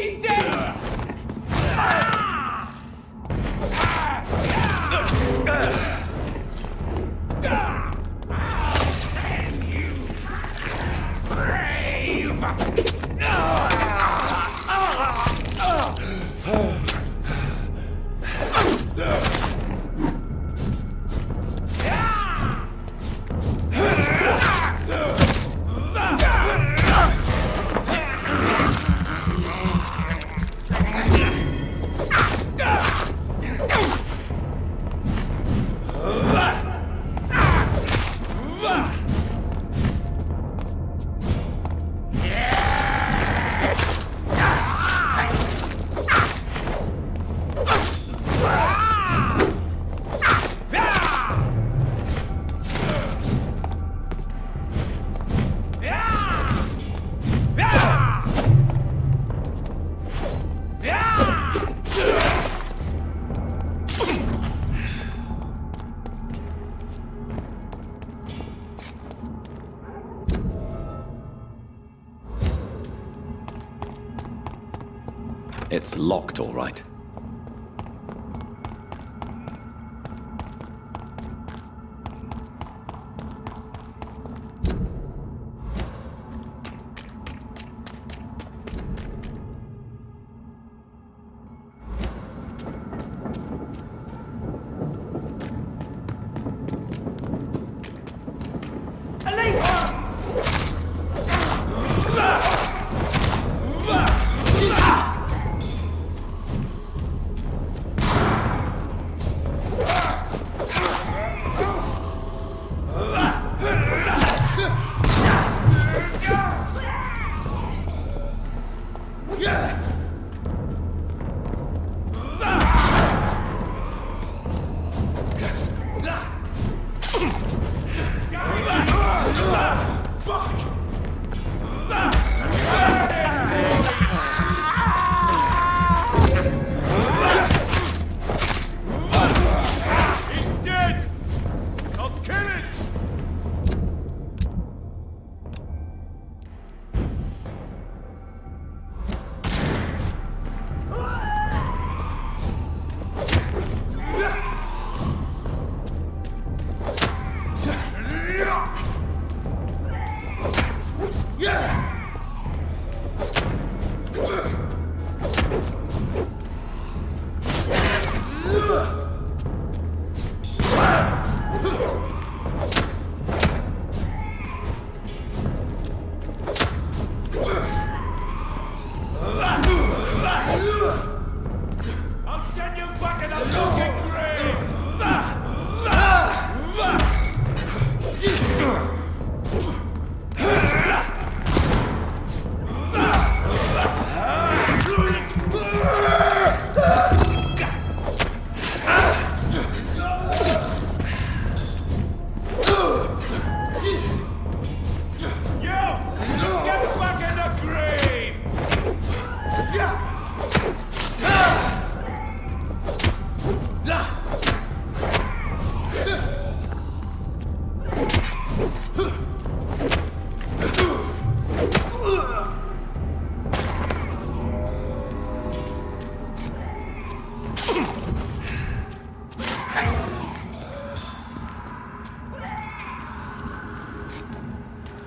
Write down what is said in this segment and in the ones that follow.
He's dead! It's locked, all right.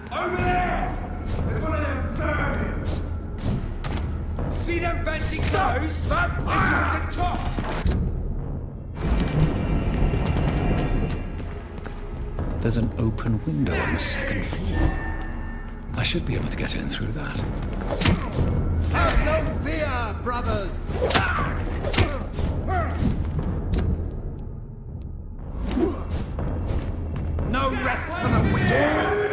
Over there! There's one of them vermin! See them fancy clothes? This one's a top! There's an open window on the second floor. I should be able to get in through that. Have no fear, brothers! No rest for the wicked!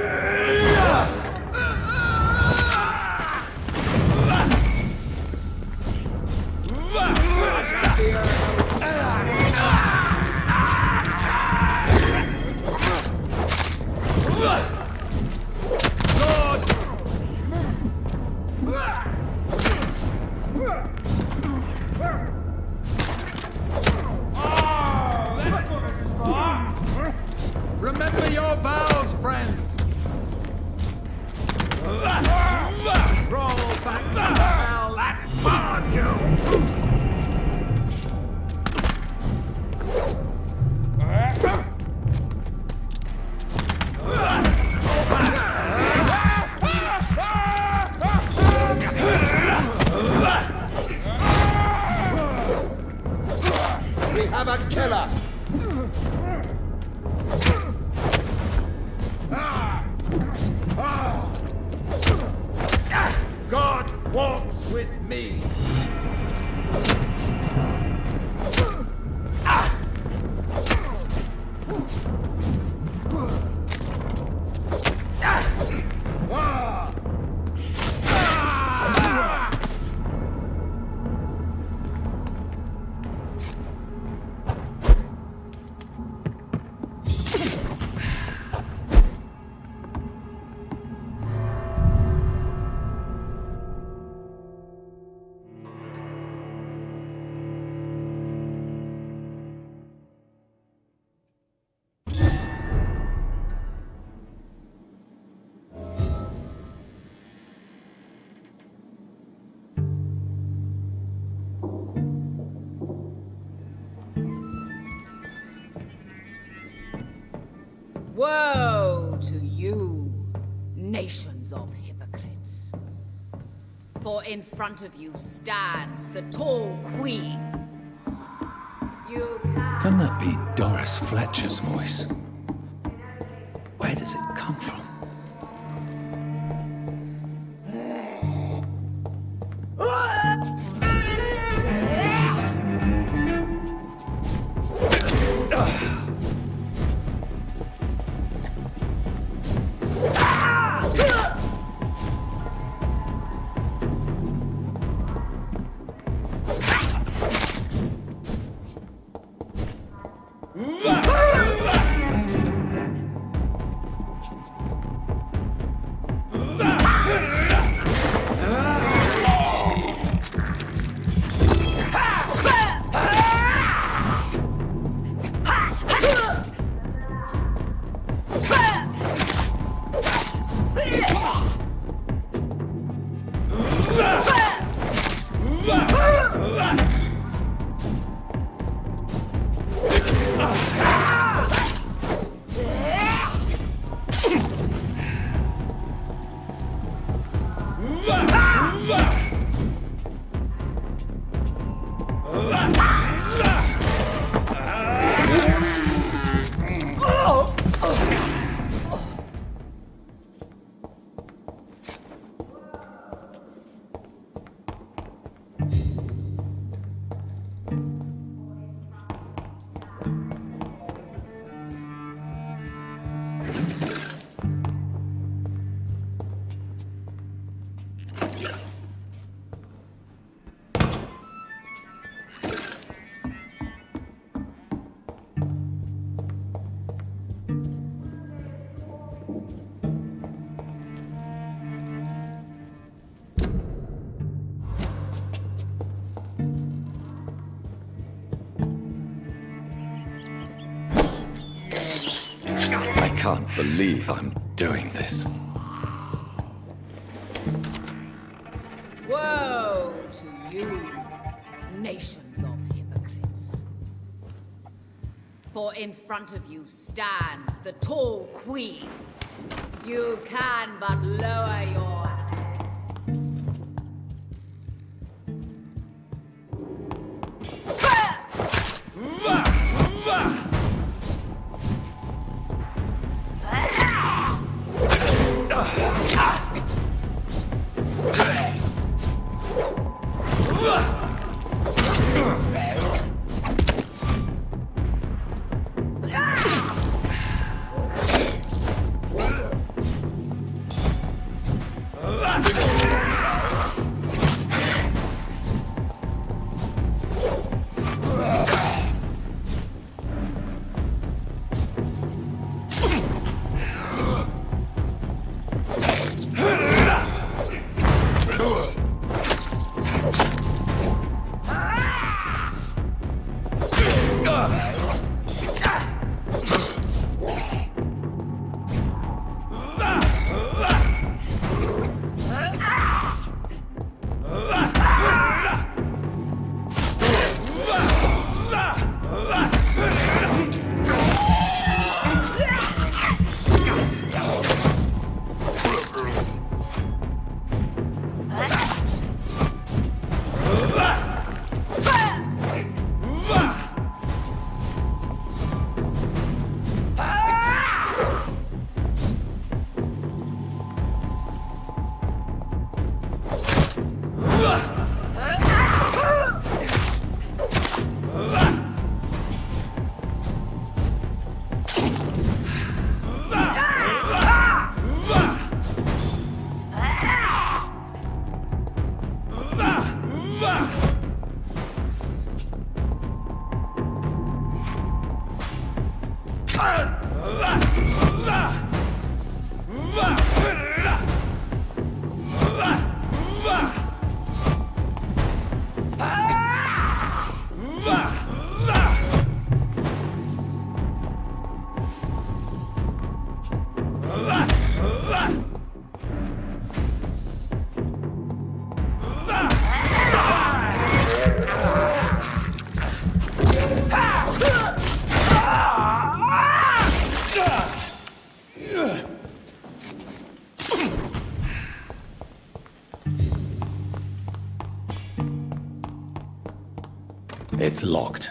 Remember your vows, friends! killer! God walks with me! Woe to you, nations of hypocrites. For in front of you stands the tall queen. You Can that be Doris Fletcher's voice? Where does it come from? I can't believe I'm doing this. Woe to you, nations of hypocrites. For in front of you stands the tall queen. You can but lower your head. It's locked.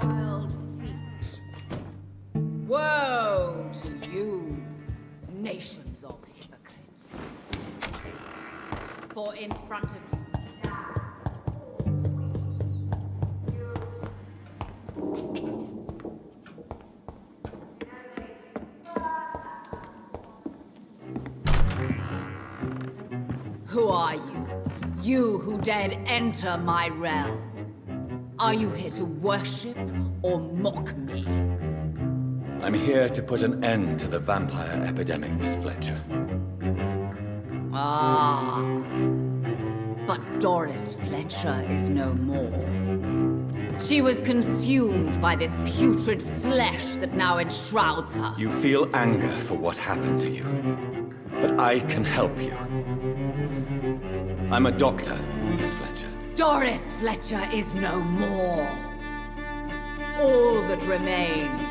Wild feet. Woe to you, nations of hypocrites. For in front of you Who are you? You who dared enter my realm? Are you here to worship or mock me? I'm here to put an end to the vampire epidemic, Miss Fletcher. Ah. But Doris Fletcher is no more. She was consumed by this putrid flesh that now enshrouds her. You feel anger for what happened to you, but I can help you. I'm a doctor, Miss Fletcher. Doris Fletcher is no more. All that remains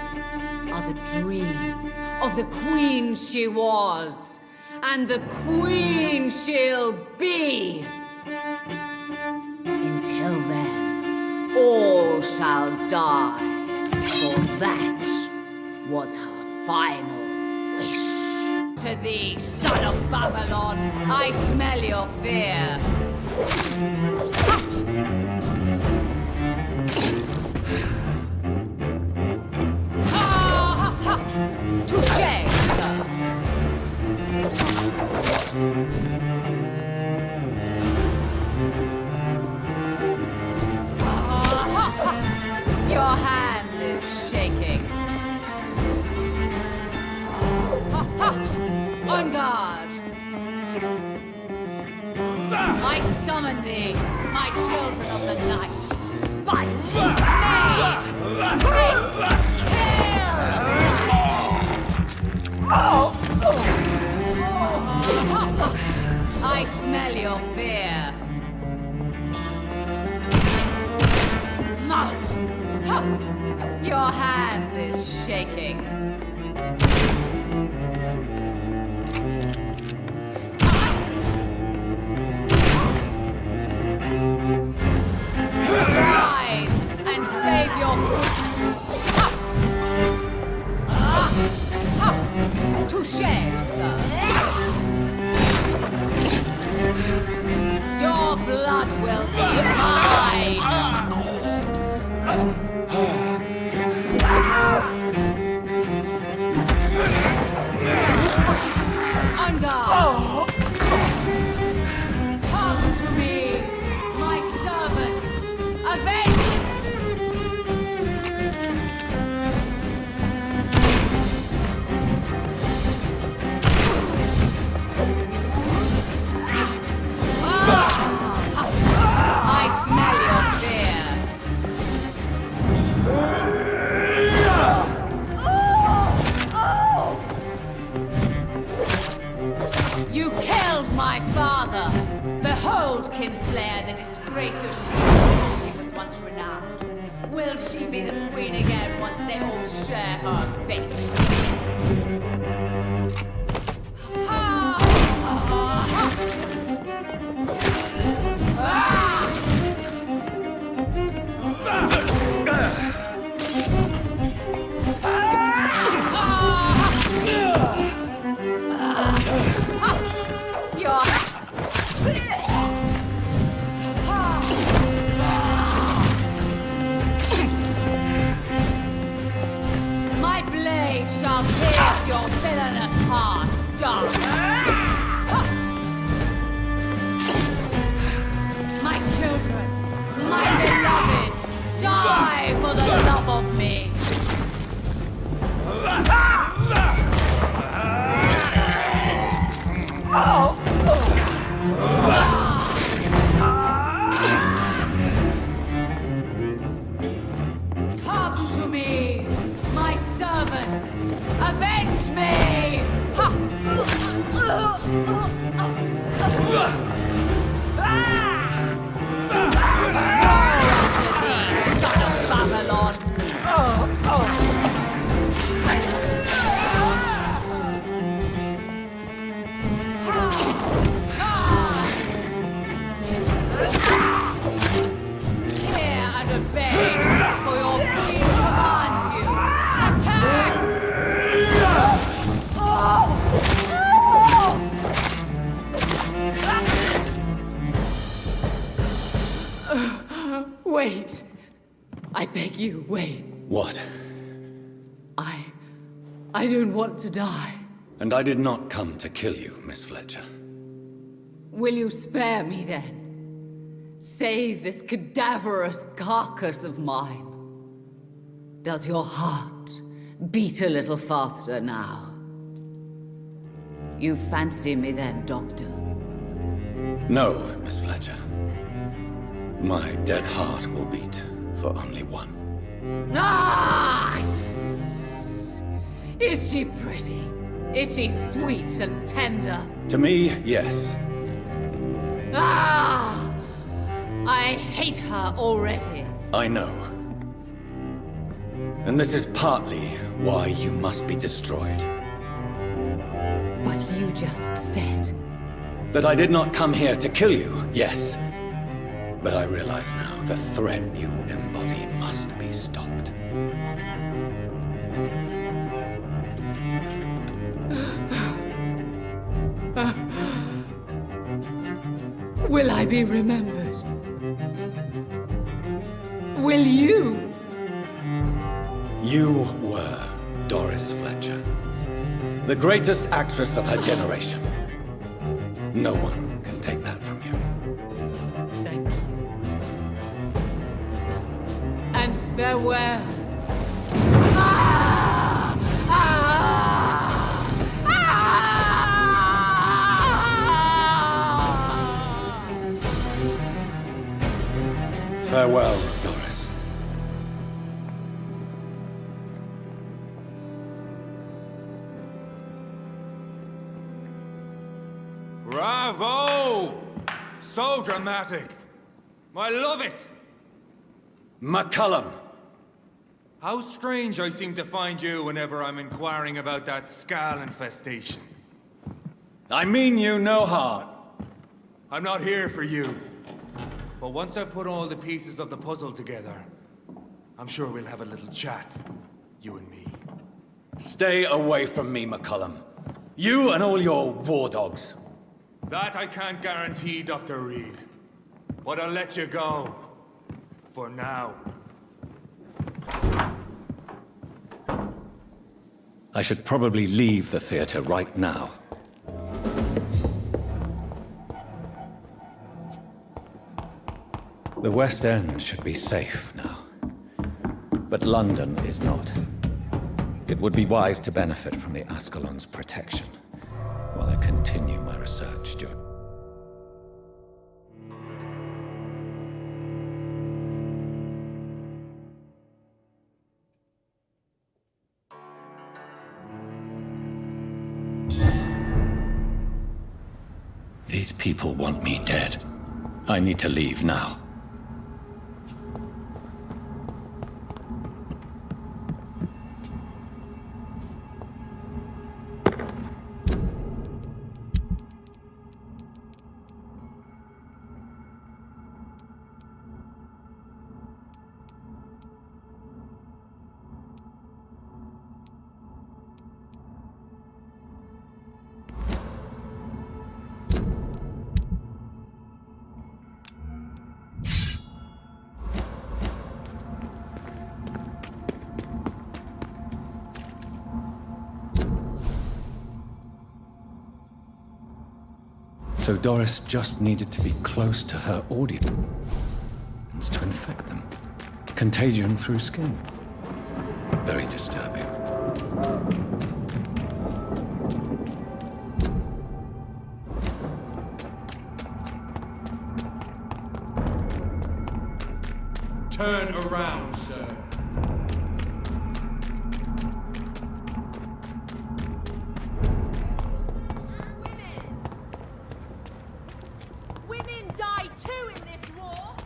are the dreams of the queen she was, and the queen she'll be. Until then, all shall die, for that was her final wish. To thee, son of Babylon, I smell your fear. Touché, sir. Your hand is shaking. On guard. I summon thee, my children of the night. Bite! Nay! Kill! I smell your fear. Your hand is shaking. Rise and save your... Touché, sir. Your blood will be mine. On guard. Come to me, my servants. Avenge! I smell your fear. You killed my father. Behold, Kinslayer, the disgrace of she was once renowned. Will she be the queen again once they all share her fate? My blade die! My children, my beloved, die for the love of me! Come to me, my servants! Avenge me! After thee, son of Babylon! Hear and obey, for your queen commands you! Attack! Wait. I beg you, wait. What? I don't want to die. And I did not come to kill you, Miss Fletcher. Will you spare me then? Save this cadaverous carcass of mine. Does your heart beat a little faster now? You fancy me then, Doctor? No, Miss Fletcher. My dead heart will beat for only one. Ah! Is she pretty? Is she sweet and tender? To me, yes. Ah! I hate her already. I know. And this is partly why you must be destroyed. But you just said... That I did not come here to kill you, yes. But I realize now the threat you embody must be stopped. Will I be remembered? Will you? You were Doris Fletcher, the greatest actress of her generation. No one can take that from you. Thank you. And farewell. Ah! Ah! Ah! Farewell, Doris. Bravo! So dramatic. I love it. McCullum! How strange I seem to find you whenever I'm inquiring about that skull infestation. I mean you no harm. I'm not here for you. But once I've put all the pieces of the puzzle together, I'm sure we'll have a little chat, you and me. Stay away from me, McCullum. You and all your war dogs. That I can't guarantee, Dr. Reed. But I'll let you go. For now. I should probably leave the theater right now. The West End should be safe now. But London is not. It would be wise to benefit from the Ascalon's protection while I continue my research, Stuart. These people want me dead. I need to leave now. So Doris just needed to be close to her audience to infect them. Contagion through skin. Very disturbing. Turn around, sir. Women die too in this war!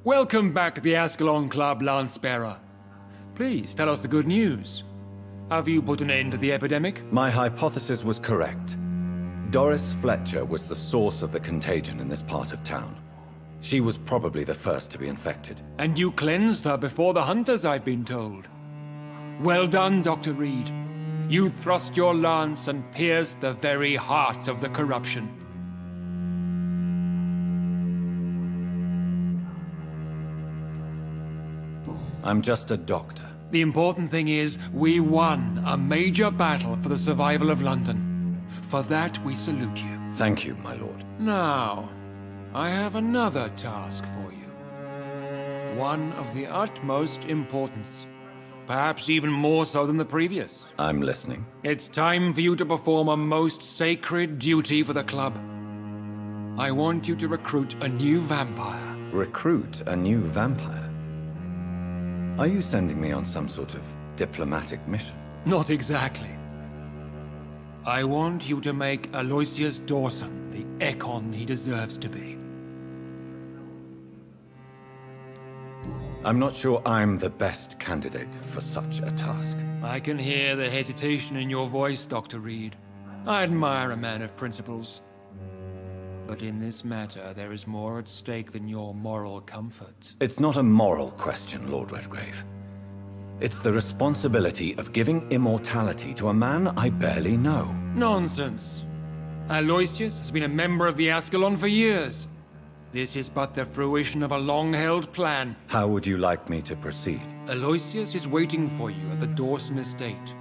Welcome back to the Ascalon Club, Lance-Bearer. Please, tell us the good news. Have you put an end to the epidemic? My hypothesis was correct. Doris Fletcher was the source of the contagion in this part of town. She was probably the first to be infected. And you cleansed her before the hunters, I've been told. Well done, Dr. Reed. You thrust your lance and pierced the very heart of the corruption. I'm just a doctor. The important thing is, we won a major battle for the survival of London. For that, we salute you. Thank you, my lord. Now, I have another task for you. One of the utmost importance. Perhaps even more so than the previous. I'm listening. It's time for you to perform a most sacred duty for the club. I want you to recruit a new vampire. Recruit a new vampire? Are you sending me on some sort of diplomatic mission? Not exactly. I want you to make Aloysius Dawson the Ekon he deserves to be. I'm not sure I'm the best candidate for such a task. I can hear the hesitation in your voice, Dr. Reed. I admire a man of principles. But in this matter, there is more at stake than your moral comfort. It's not a moral question, Lord Redgrave. It's the responsibility of giving immortality to a man I barely know. Nonsense. Aloysius has been a member of the Ascalon for years. This is but the fruition of a long-held plan. How would you like me to proceed? Aloysius is waiting for you at the Dawson estate.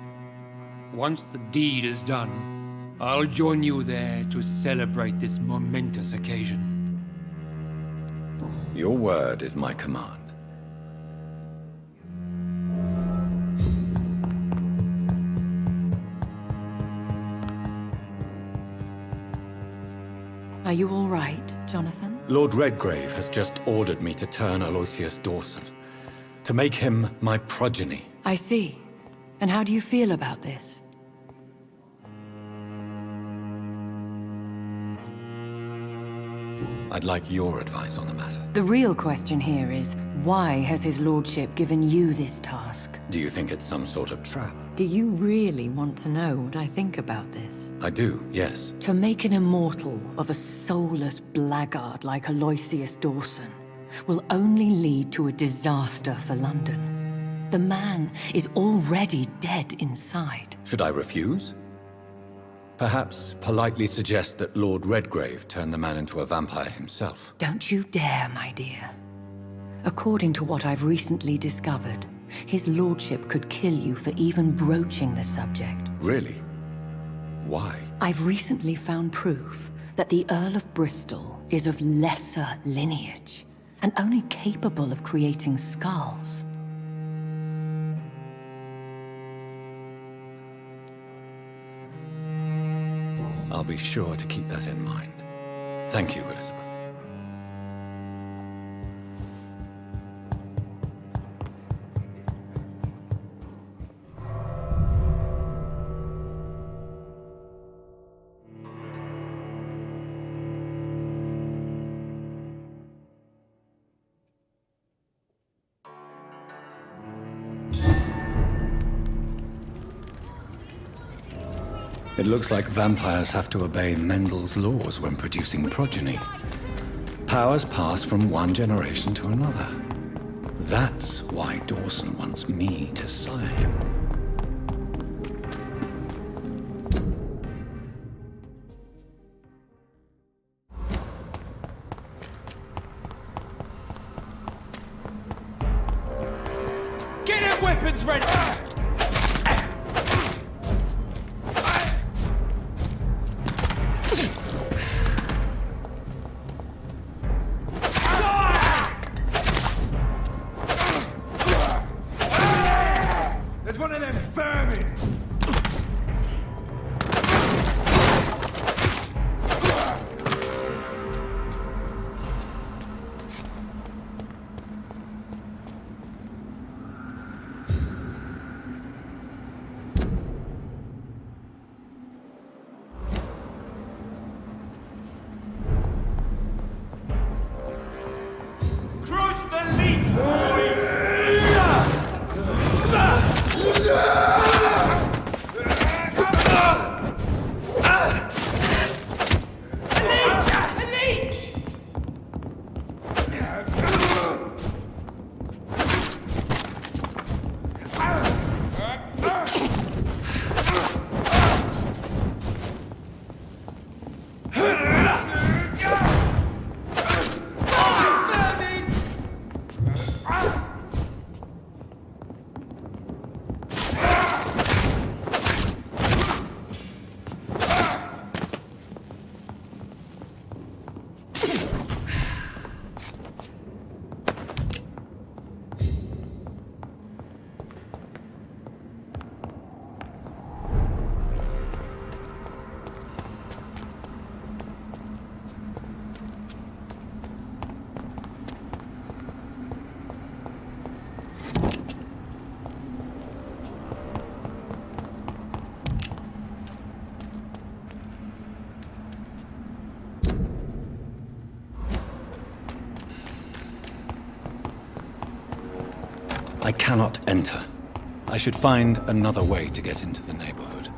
Once the deed is done, I'll join you there to celebrate this momentous occasion. Your word is my command. Are you all right, Jonathan? Lord Redgrave has just ordered me to turn Aloysius Dawson, to make him my progeny. I see. And how do you feel about this? I'd like your advice on the matter. The real question here is, why has his lordship given you this task? Do you think it's some sort of trap? Do you really want to know what I think about this? I do, yes. To make an immortal of a soulless blackguard like Aloysius Dawson will only lead to a disaster for London. The man is already dead inside. Should I refuse? Perhaps politely suggest that Lord Redgrave turn the man into a vampire himself. Don't you dare, my dear. According to what I've recently discovered, his lordship could kill you for even broaching the subject. Really? Why? I've recently found proof that the Earl of Bristol is of lesser lineage and only capable of creating skulls. I'll be sure to keep that in mind. Thank you, Elizabeth. It looks like vampires have to obey Mendel's laws when producing progeny. Powers pass from one generation to another. That's why Dawson wants me to sire him. Get your weapons ready! There's one of them vermin! I cannot enter. I should find another way to get into the neighborhood.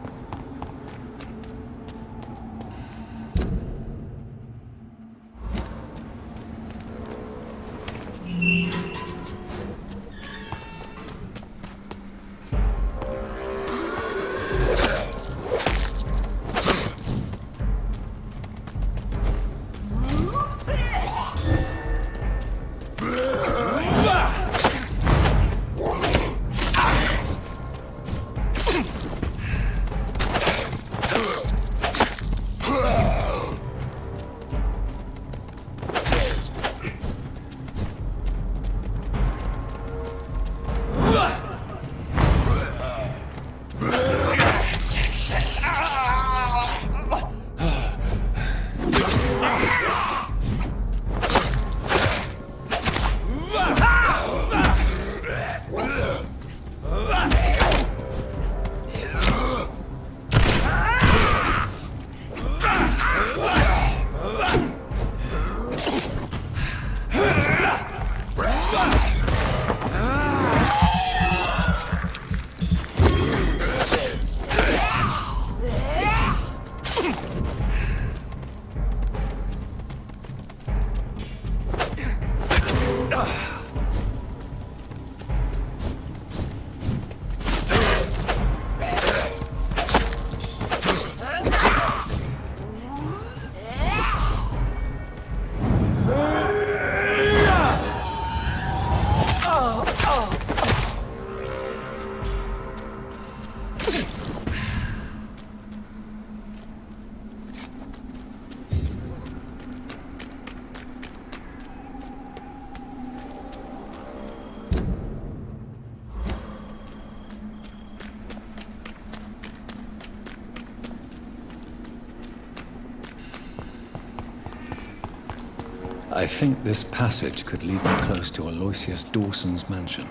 I think this passage could lead me close to Aloysius Dawson's mansion.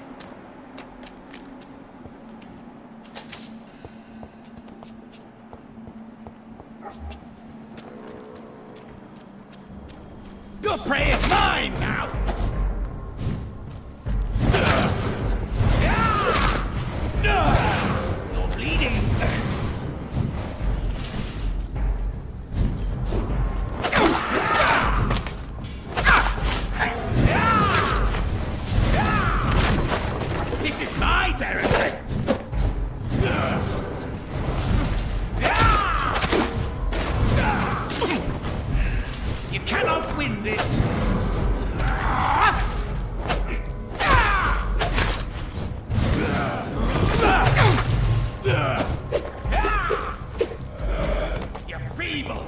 Your prey is mine now! You're bleeding! This is my territory! You cannot win this! You're feeble!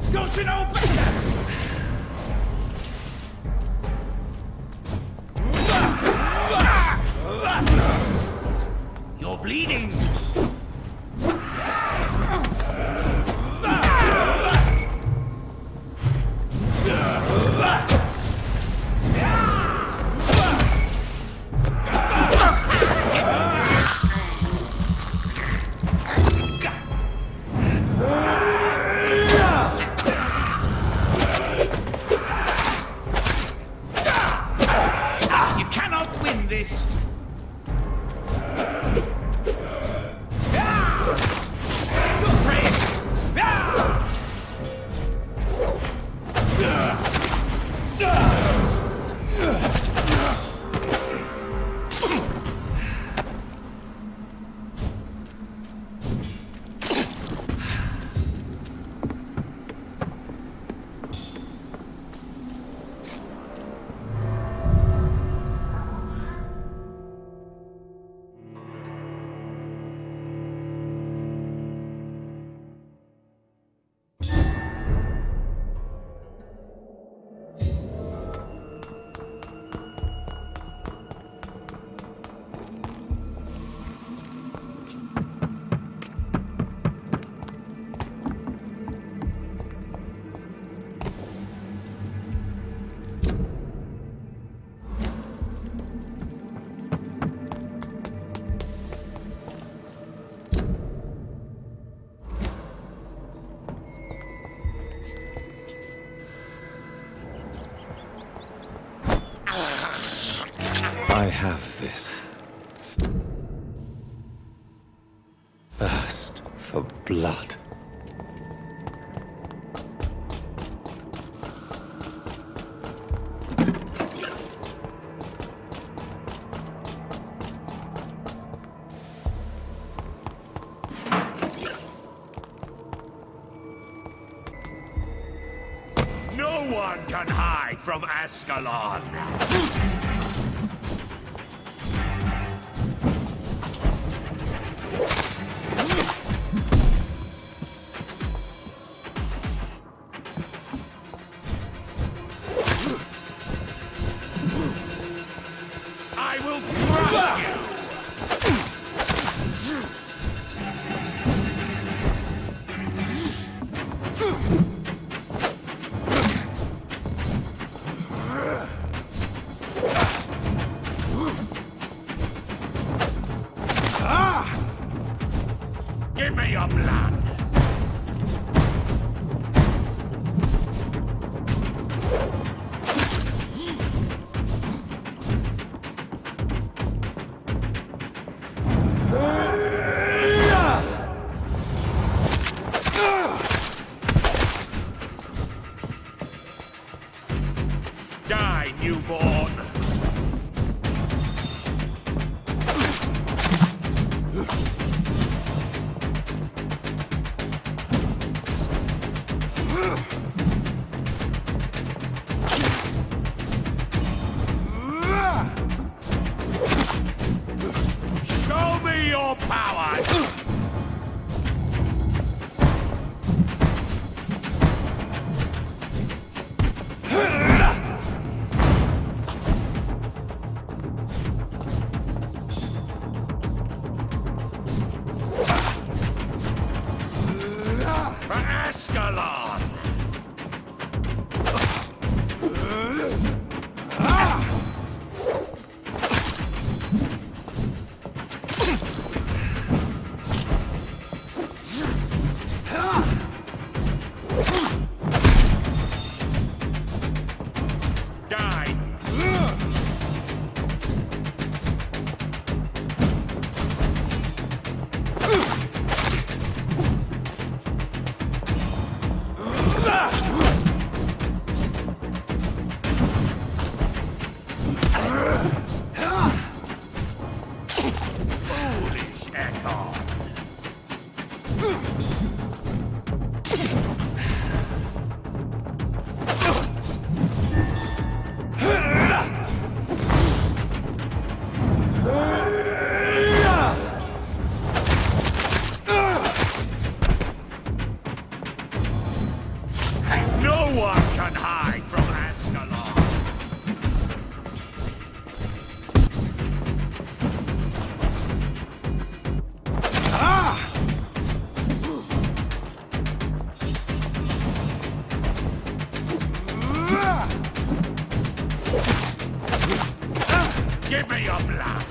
Don't you know better? You're bleeding! You cannot win this! I have this thirst for blood. No one can hide from Ascalon! I will crush you! Give me your blood! Die, newborn! Show me your power! For Ascalon! Die! Foolish echo! No one can hide from Ascalon! Give me your blood!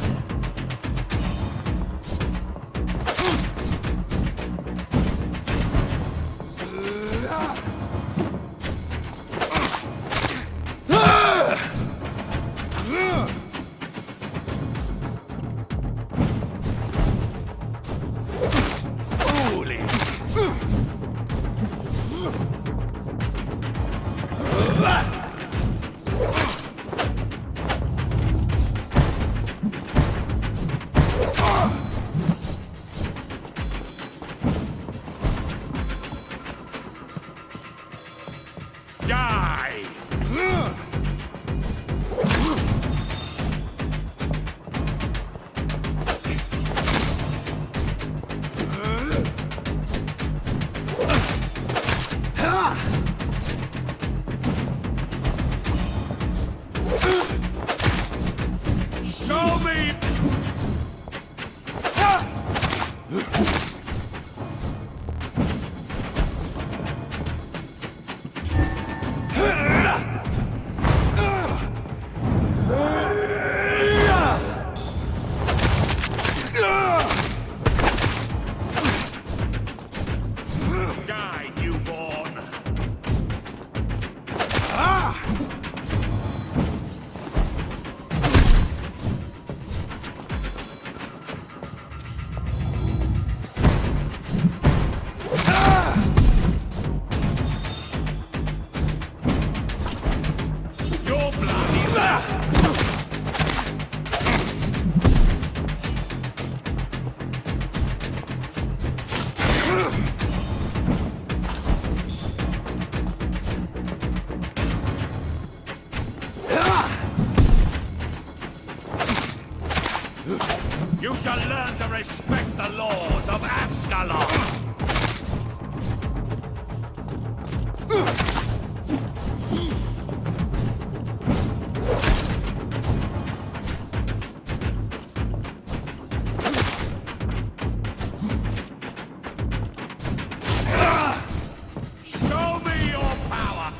Foolish! Die! Show me! Die, newborn! You shall learn to respect the laws of Ascalon! Show me your power!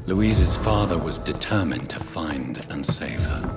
Louise's father was determined to find and save her.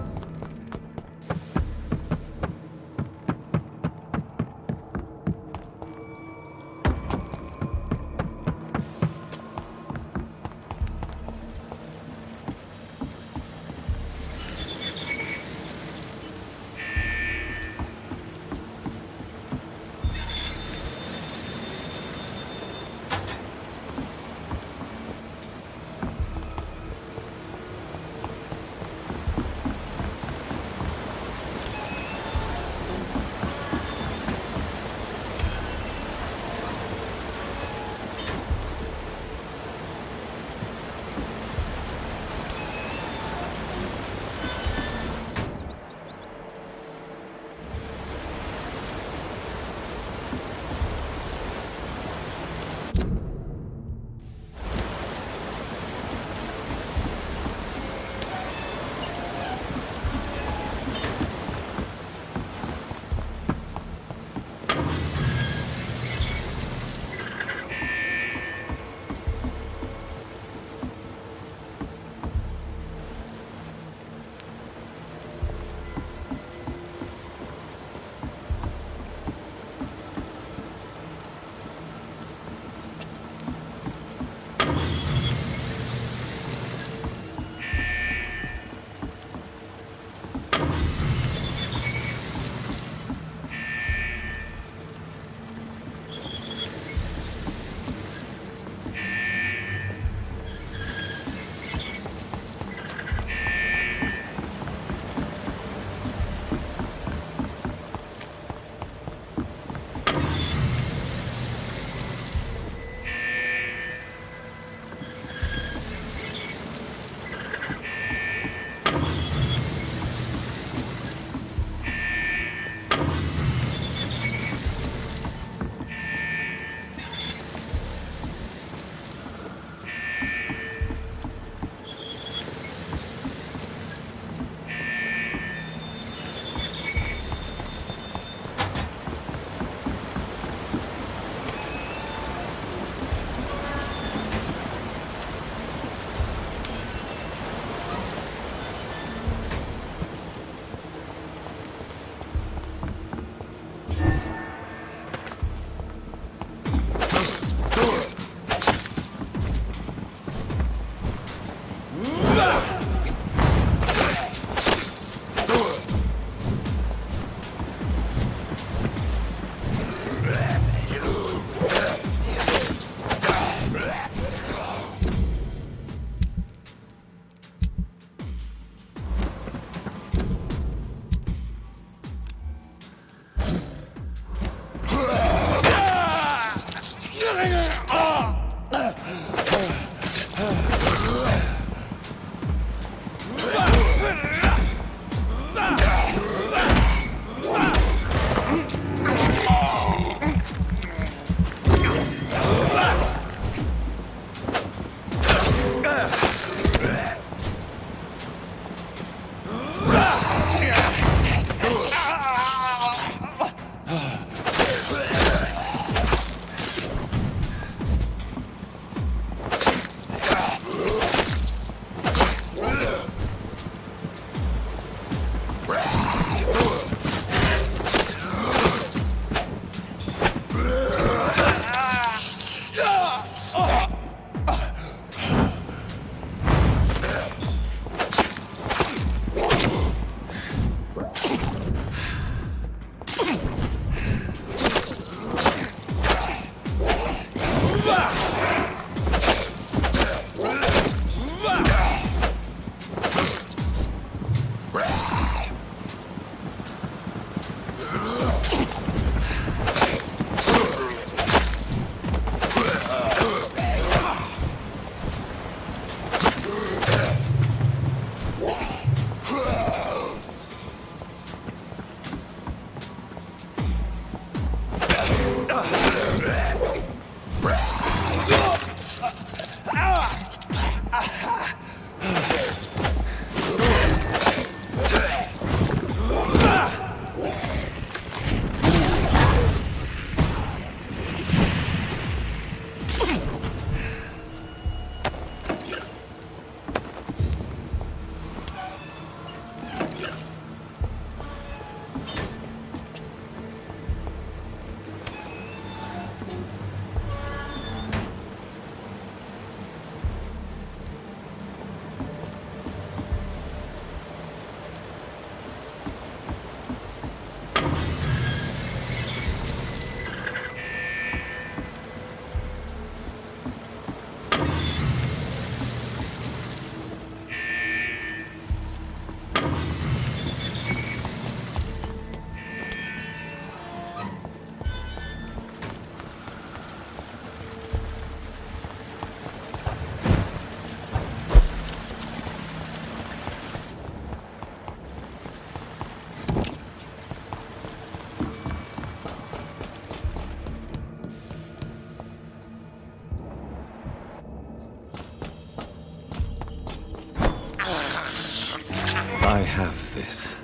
I have this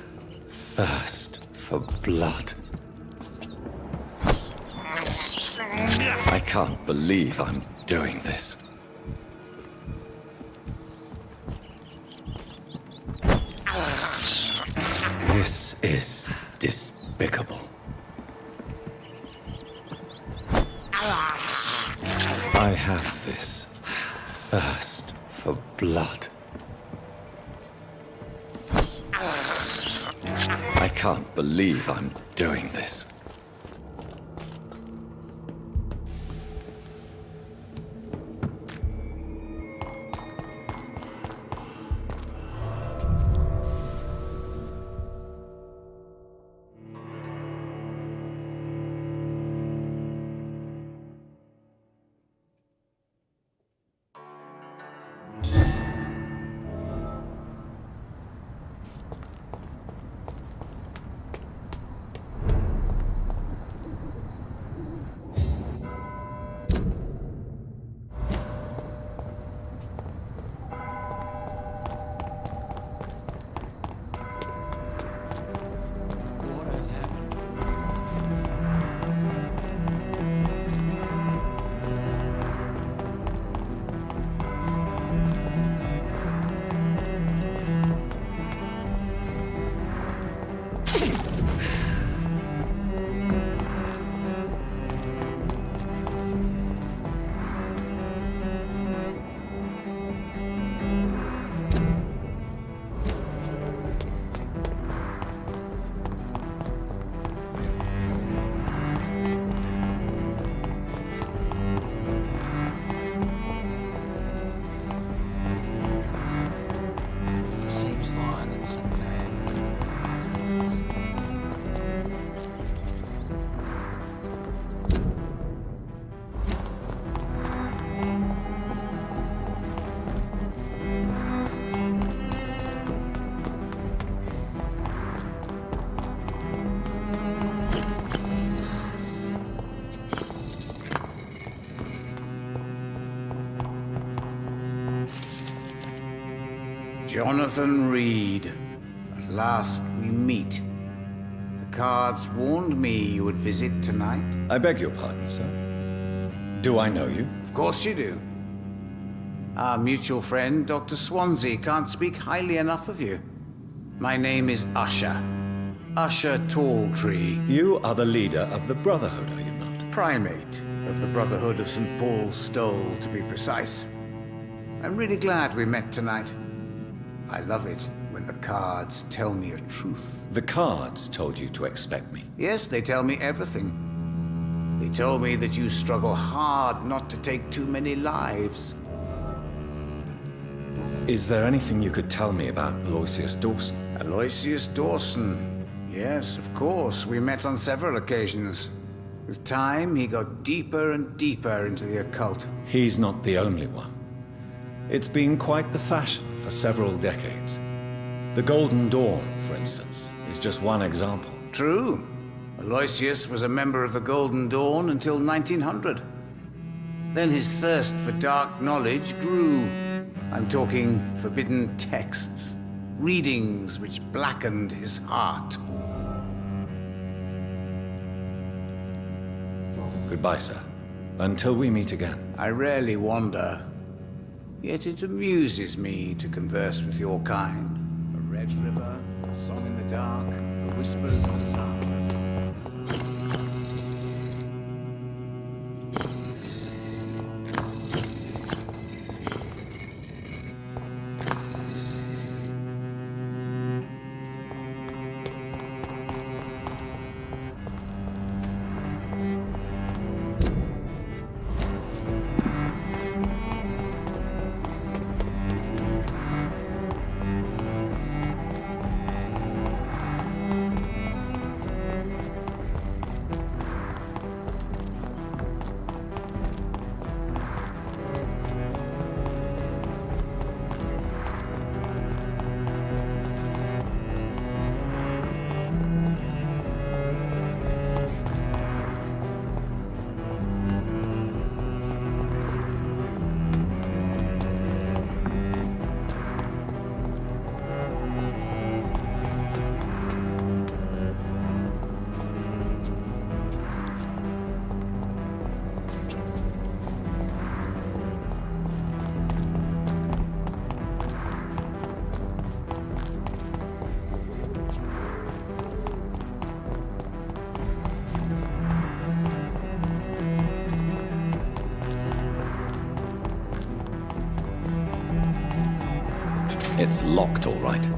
thirst for blood. I can't believe I'm doing this. This is despicable. I have this thirst for blood. I can't believe I'm doing this. What has happened? It seems violence and madness. Jonathan Reed. At last we meet. The cards warned me you would visit tonight. I beg your pardon, sir. Do I know you? Of course you do. Our mutual friend, Dr. Swansea, can't speak highly enough of you. My name is Usher. Usher Talltree. You are the leader of the Brotherhood, are you not? Primate of the Brotherhood of St. Paul's Stole, to be precise. I'm really glad we met tonight. I love it when the cards tell me a truth. The cards told you to expect me. Yes, they tell me everything. He told me that you struggle hard not to take too many lives. Is there anything you could tell me about Aloysius Dawson? Aloysius Dawson. Yes, of course. We met on several occasions. With time, he got deeper and deeper into the occult. He's not the only one. It's been quite the fashion for several decades. The Golden Dawn, for instance, is just one example. True. Aloysius was a member of the Golden Dawn until 1900. Then his thirst for dark knowledge grew. I'm talking forbidden texts, readings which blackened his heart. Goodbye, sir. Until we meet again. I rarely wander, yet it amuses me to converse with your kind. A red river, a song in the dark, the whispers of a sun. It's locked, all right.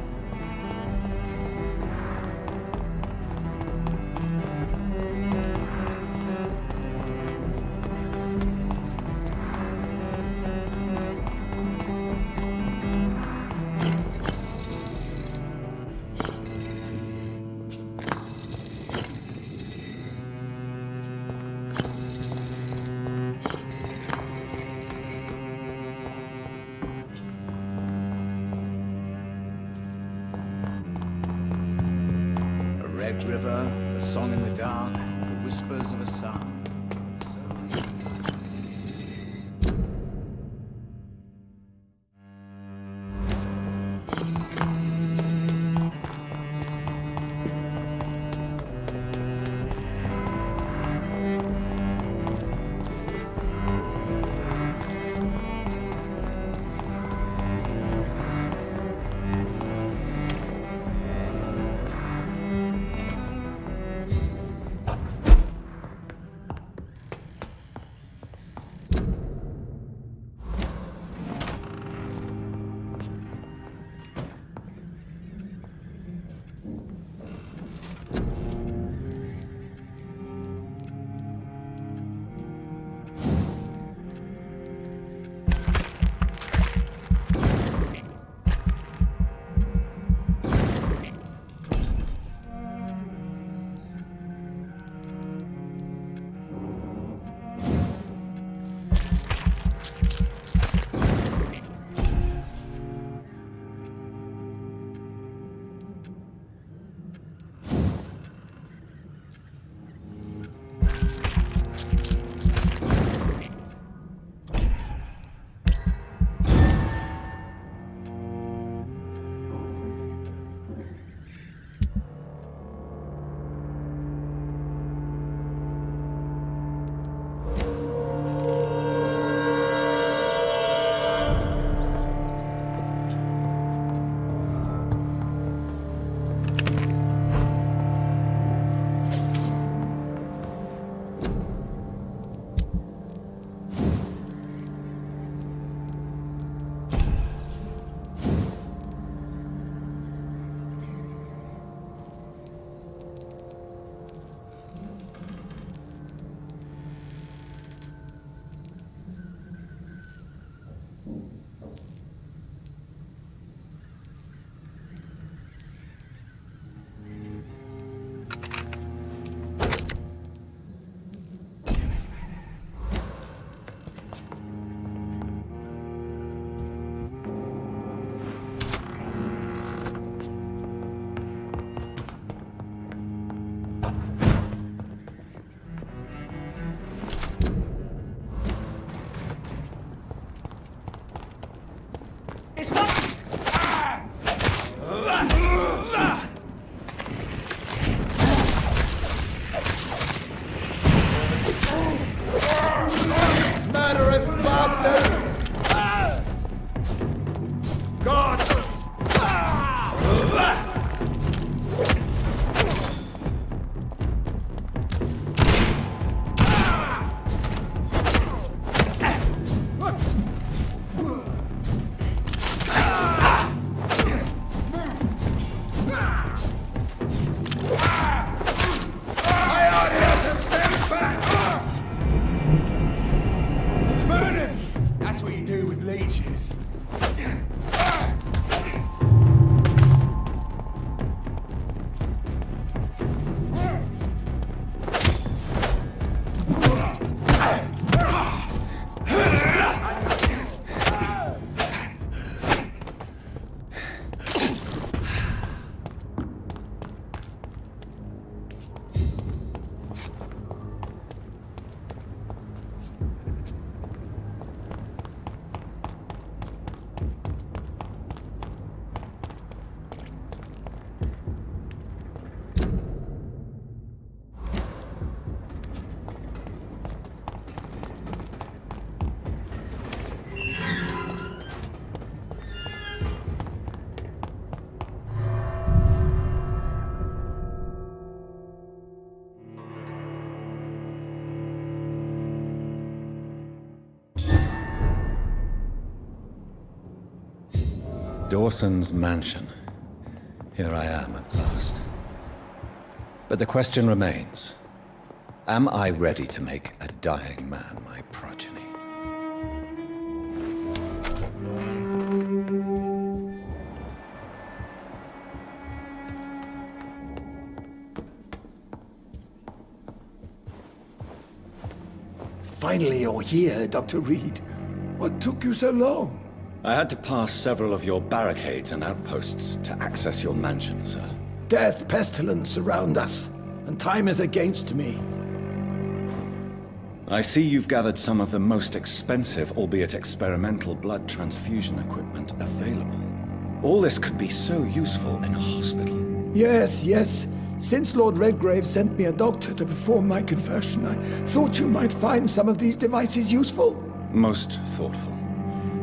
Red river, a song in the dark, the whispers of a sun. It's not... Murderous bastard! God! That's what you do with leeches. Dawson's mansion. Here I am at last. But the question remains, am I ready to make a dying man my progeny? Finally, you're here, Dr. Reed. What took you so long? I had to pass several of your barricades and outposts to access your mansion, sir. Death, pestilence surround us, and time is against me. I see you've gathered some of the most expensive, albeit experimental, blood transfusion equipment available. All this could be so useful in a hospital. Yes. Since Lord Redgrave sent me a doctor to perform my conversion, I thought you might find some of these devices useful. Most thoughtful.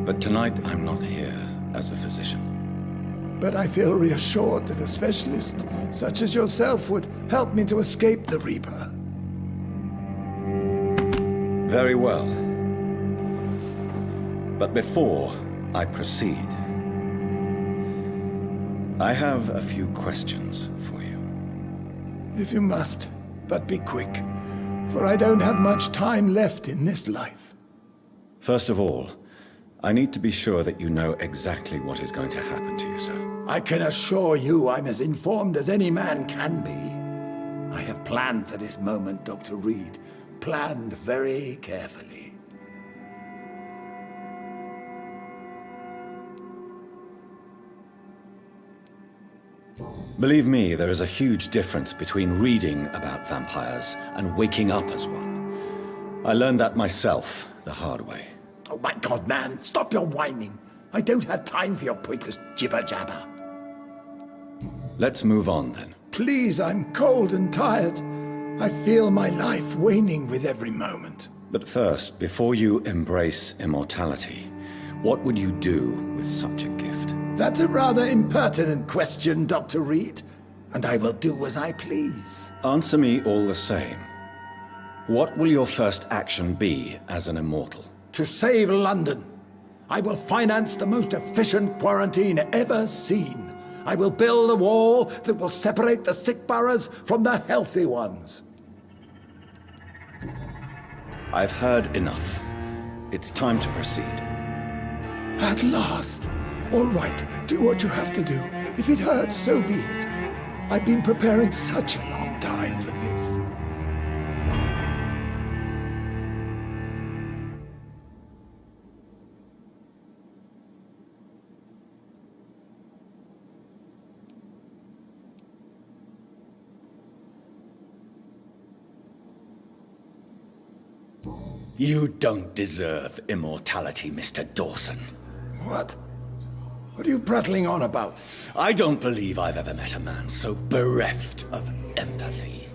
But tonight I'm not here as a physician. But I feel reassured that a specialist such as yourself would help me to escape the Reaper. Very well. But before I proceed, I have a few questions for you. If you must, but be quick, for I don't have much time left in this life. First of all, I need to be sure that you know exactly what is going to happen to you, sir. I can assure you I'm as informed as any man can be. I have planned for this moment, Dr. Reed. Planned very carefully. Believe me, there is a huge difference between reading about vampires and waking up as one. I learned that myself the hard way. Oh my God, man, stop your whining. I don't have time for your pointless jibber-jabber. Let's move on, then. Please, I'm cold and tired. I feel my life waning with every moment. But first, before you embrace immortality, what would you do with such a gift? That's a rather impertinent question, Dr. Reed, and I will do as I please. Answer me all the same. What will your first action be as an immortal? To save London, I will finance the most efficient quarantine ever seen. I will build a wall that will separate the sick boroughs from the healthy ones. I've heard enough. It's time to proceed. At last. All right, do what you have to do. If it hurts, so be it. I've been preparing such a long time for this. You don't deserve immortality, Mr. Dawson. What? What are you prattling on about? I don't believe I've ever met a man so bereft of empathy.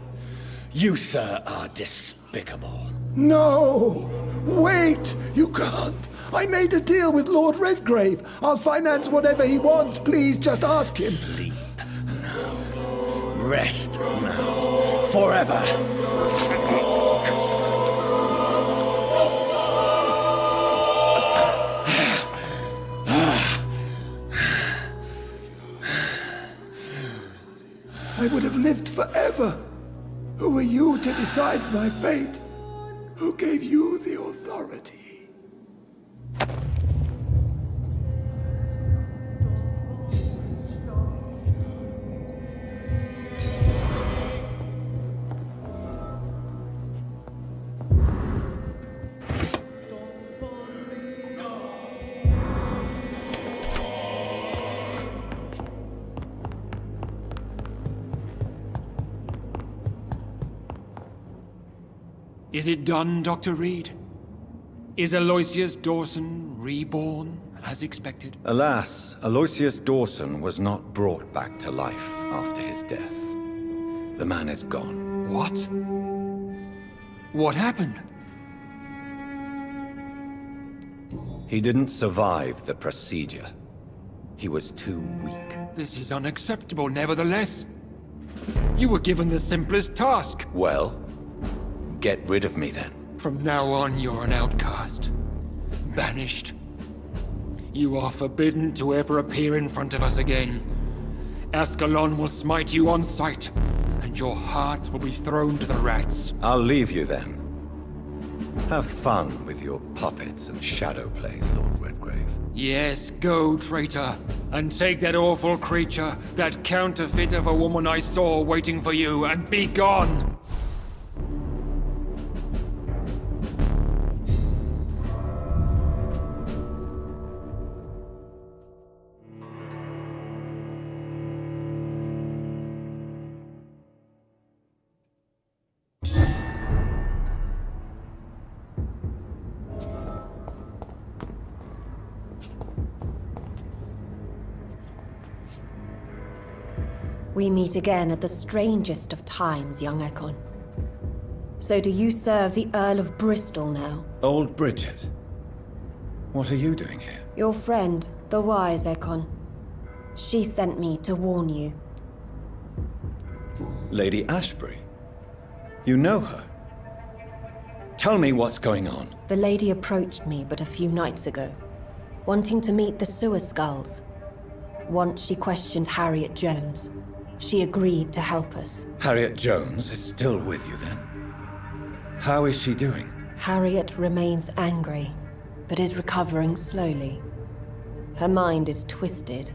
You, sir, are despicable. No! Wait! You can't! I made a deal with Lord Redgrave. I'll finance whatever he wants. Please, just ask him. Sleep now. Rest now. Forever. I would have lived forever. Who are you to decide my fate? Who gave you the authority? Is it done, Dr. Reed? Is Aloysius Dawson reborn, as expected? Alas, Aloysius Dawson was not brought back to life after his death. The man is gone. What? What happened? He didn't survive the procedure. He was too weak. This is unacceptable, nevertheless. You were given the simplest task. Well, get rid of me then. From now on, you're an outcast. Banished. You are forbidden to ever appear in front of us again. Ascalon will smite you on sight, and your heart will be thrown to the rats. I'll leave you then. Have fun with your puppets and shadow plays, Lord Redgrave. Yes, go, traitor, and take that awful creature, that counterfeit of a woman I saw waiting for you, and be gone! We meet again at the strangest of times, young Ekon. So do you serve the Earl of Bristol now? Old Bridget. What are you doing here? Your friend, the wise Ekon. She sent me to warn you. Lady Ashbury? You know her? Tell me what's going on. The lady approached me but a few nights ago, wanting to meet the sewer skulls. Once she questioned Harriet Jones. She agreed to help us. Harriet Jones is still with you then? How is she doing? Harriet remains angry, but is recovering slowly. Her mind is twisted,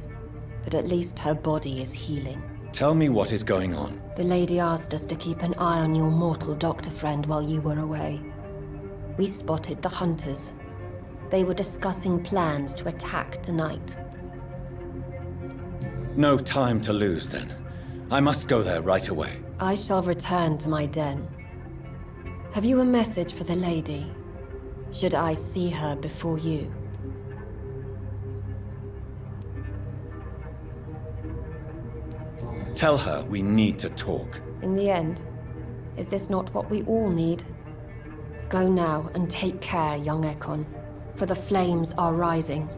but at least her body is healing. Tell me what is going on. The lady asked us to keep an eye on your mortal doctor friend while you were away. We spotted the hunters. They were discussing plans to attack tonight. No time to lose then. I must go there right away. I shall return to my den. Have you a message for the lady? Should I see her before you? Tell her we need to talk. In the end, is this not what we all need? Go now and take care, young Ekon, for the flames are rising.